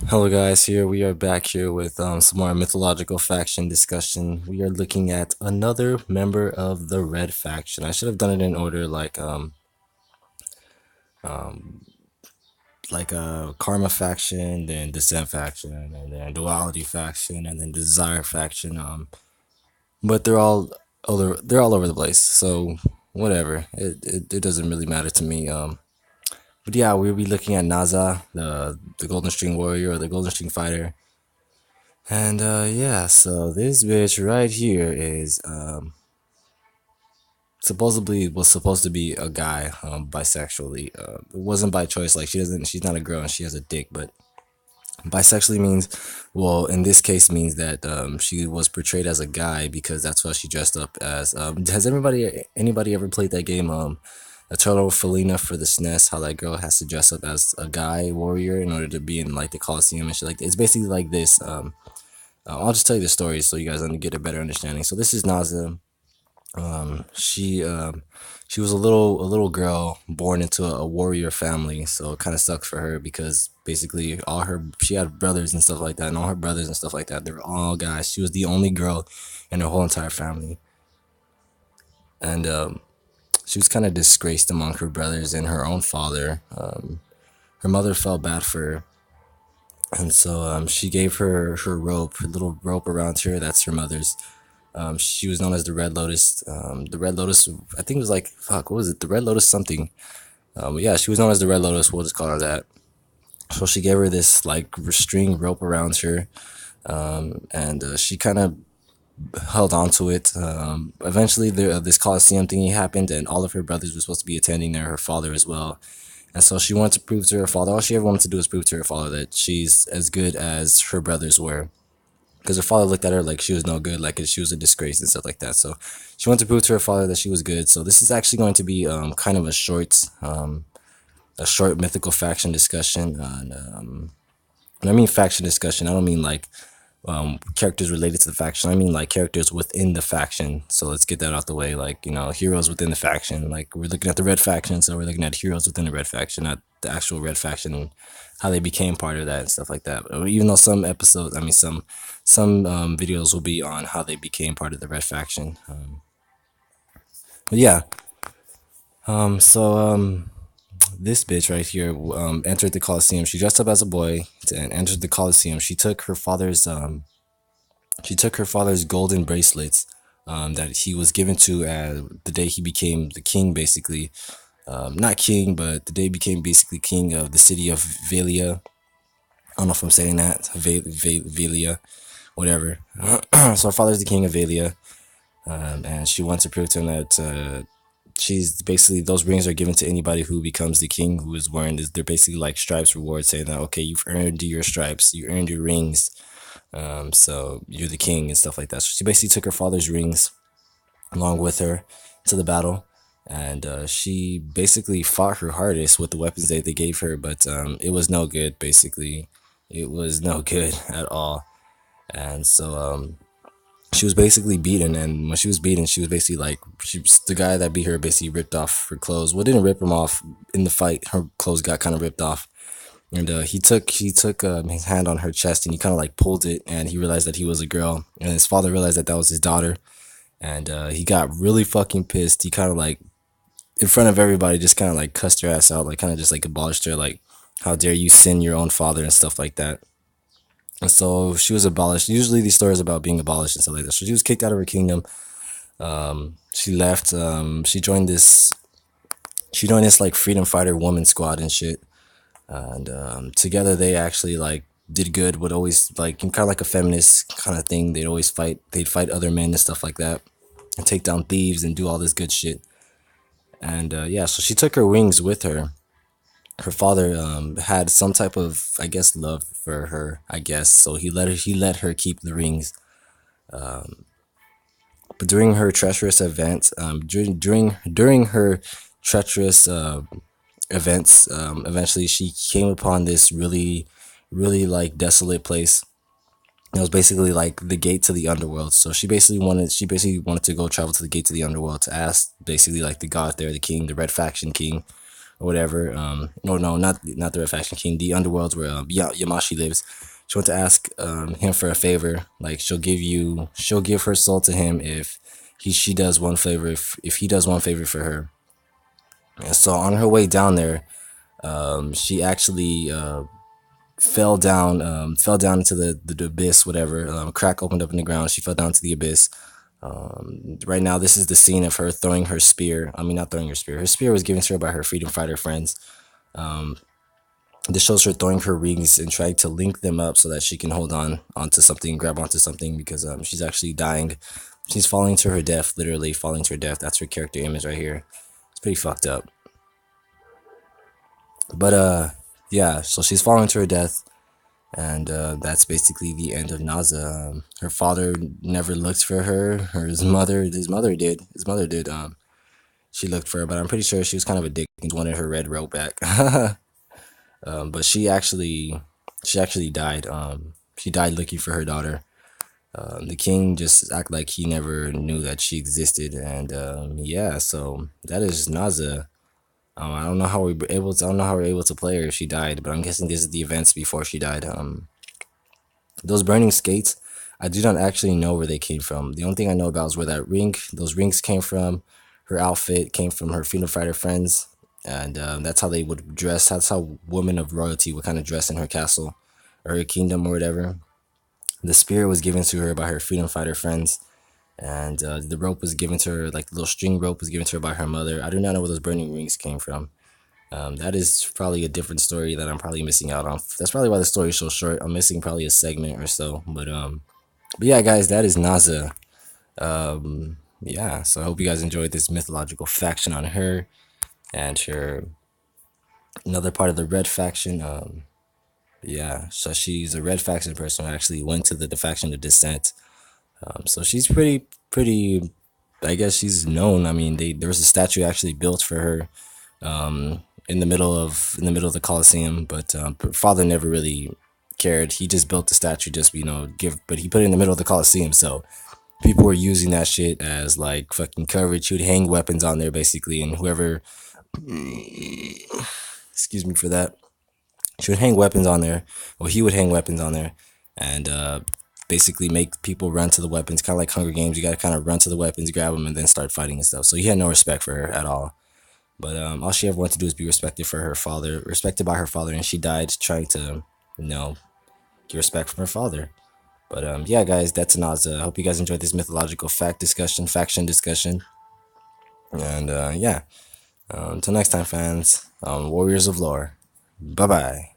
Hello guys, here we are back here with some more mythological faction discussion. We are looking at another member of the red faction. I should have done it in order um like a karma faction, then descent faction, and then duality faction, and then desire faction. But they're all over the place. So whatever. It doesn't really matter to me. But yeah, we'll be looking at Naza, the Golden String Warrior or the Golden String Fighter. And yeah, so this bitch right here is supposedly was supposed to be a guy, bisexually. It wasn't by choice. Like she's not a girl and she has a dick. But bisexually means, well, in this case means that she was portrayed as a guy because that's what she dressed up as. Has anybody ever played that game? Eternal Felina for the SNES. How that girl has to dress up as a guy warrior in order to be in like the Coliseum and shit. Like it's basically like this. I'll just tell you the story so you guys get a better understanding. So this is Naza. She was a little girl born into a warrior family, so it kind of sucks for her because basically all her she had brothers and stuff like that, and all her brothers and stuff like that they were all guys. She was the only girl in her whole entire family, and she was kind of disgraced among her brothers and her own father. Her mother felt bad for her. And so she gave her rope, her little rope around her. That's her mother's. She was known as the Red Lotus. The Red Lotus, I think it was like, fuck, what was it? The Red Lotus something. But yeah, she was known as the Red Lotus. We'll just call her that. So she gave her this like string rope around her, and she kind of held on to it. Eventually, this Coliseum thingy happened, and all of her brothers were supposed to be attending there, her father as well. And so she wanted to prove to her father, all she ever wanted to do was prove to her father that she's as good as her brothers were, because her father looked at her like she was no good, like she was a disgrace and stuff like that. So she wanted to prove to her father that she was good. So this is actually going to be kind of a short mythical faction discussion. When I mean faction discussion, I don't mean like characters related to the faction. I mean like characters within the faction. So let's get that out the way. Like, heroes within the faction. Like we're looking at the red faction, so we're looking at heroes within the red faction, not the actual red faction and how they became part of that and stuff like that. Even though some episodes, I mean some videos will be on how they became part of the red faction. But yeah, so this bitch right here entered the Coliseum. She dressed up as a boy and entered the Coliseum. She took her father's golden bracelets that he was given to the day he became the king, basically. Not king, but the day he became basically king of the city of Velia. I don't know if I'm saying that. Velia, whatever. So her father's the king of Velia, and she wants to prove to him that she's basically, those rings are given to anybody who becomes the king, who is wearing this. They're basically like stripes reward, saying that okay, you've earned your stripes, you earned your rings, so you're the king and stuff like that. So she basically took her father's rings along with her to the battle, and she basically fought her hardest with the weapons that they gave her, but it was no good. Basically, it was no good at all, and so she was basically beaten. And when she was beaten, she was basically like, the guy that beat her basically ripped off her clothes. Well, didn't rip them off in the fight. Her clothes got kind of ripped off, and he took his hand on her chest and he kind of like pulled it, and he realized that he was a girl, and his father realized that that was his daughter, and he got really fucking pissed. He kind of like, in front of everybody, just kind of like cussed her ass out, like kind of just like abolished her, like, how dare you sin your own father and stuff like that. And so she was abolished. Usually these stories about being abolished and stuff like that. So she was kicked out of her kingdom. She left. She joined this like freedom fighter woman squad and shit. And together they actually like did good. Would always like, kind of like a feminist kind of thing. They'd always fight. They'd fight other men and stuff like that, and take down thieves and do all this good shit. And yeah, so she took her wings with her. Her father had some type of, I guess, love for her, I guess. So he let her keep the rings. But during her treacherous events, during her treacherous events, eventually she came upon this really, really like desolate place. It was basically like the gate to the underworld. So she basically wanted to go travel to the gate to the underworld to ask basically like the god there, the king, the red faction king, or whatever. No, no, not the Red Faction King, the underworlds where Yamashi lives. She went to ask him for a favor. Like she'll give her soul to him if she does one favor, if he does one favor for her. And so on her way down there, she actually fell down into the abyss, whatever. Crack opened up in the ground. She fell down to the abyss. Right now, this is the scene of her throwing her spear. I mean, not throwing her spear. Her spear was given to her by her freedom fighter friends. This shows her throwing her rings and trying to link them up so that she can hold on onto something, grab onto something, because she's actually dying. She's falling to her death, literally falling to her death. That's her character image right here. It's pretty fucked up. But yeah. So she's falling to her death, and that's basically the end of Naza. Her father never looked for her. Or his mother did. His mother did. She looked for her, but I'm pretty sure she was kind of a dick and wanted her red robe back. But she actually died. She died looking for her daughter. The king just acted like he never knew that she existed, and yeah. So that is Naza. I don't know how we were able to. I don't know how we were able to play her if she died, but I'm guessing this is the events before she died. Those burning skates, I do not actually know where they came from. The only thing I know about is where those rings came from. Her outfit came from her freedom fighter friends, and that's how they would dress. That's how women of royalty would kind of dress in her castle or her kingdom or whatever. The spear was given to her by her freedom fighter friends, and the rope was given to her, like the little string rope was given to her by her mother. I do not know where those burning rings came from. That is probably a different story that I'm probably missing out on. That's probably why the story is so short. I'm missing probably a segment or so. But yeah, guys, that is Naza. Yeah, so I hope you guys enjoyed this mythological faction on her and her another part of the red faction. Yeah, so she's a red faction person who actually went to the faction of dissent. So she's pretty. I guess she's known. I mean, there was a statue actually built for her in the middle of the Colosseum, but her father never really cared. He just built the statue, just but he put it in the middle of the Colosseum, so people were using that shit as like fucking coverage. He would hang weapons on there basically, and whoever, excuse me for that, she would hang weapons on there. Well, he would hang weapons on there, and basically make people run to the weapons, kind of like Hunger Games. You got to kind of run to the weapons, grab them, and then start fighting and stuff. So he had no respect for her at all. But all she ever wanted to do is be respected by her father, and she died trying to, you know, get respect from her father. But yeah, guys, that's Naza. I hope you guys enjoyed this mythological faction discussion, and yeah. Until next time, fans. Warriors of Lore. Bye bye.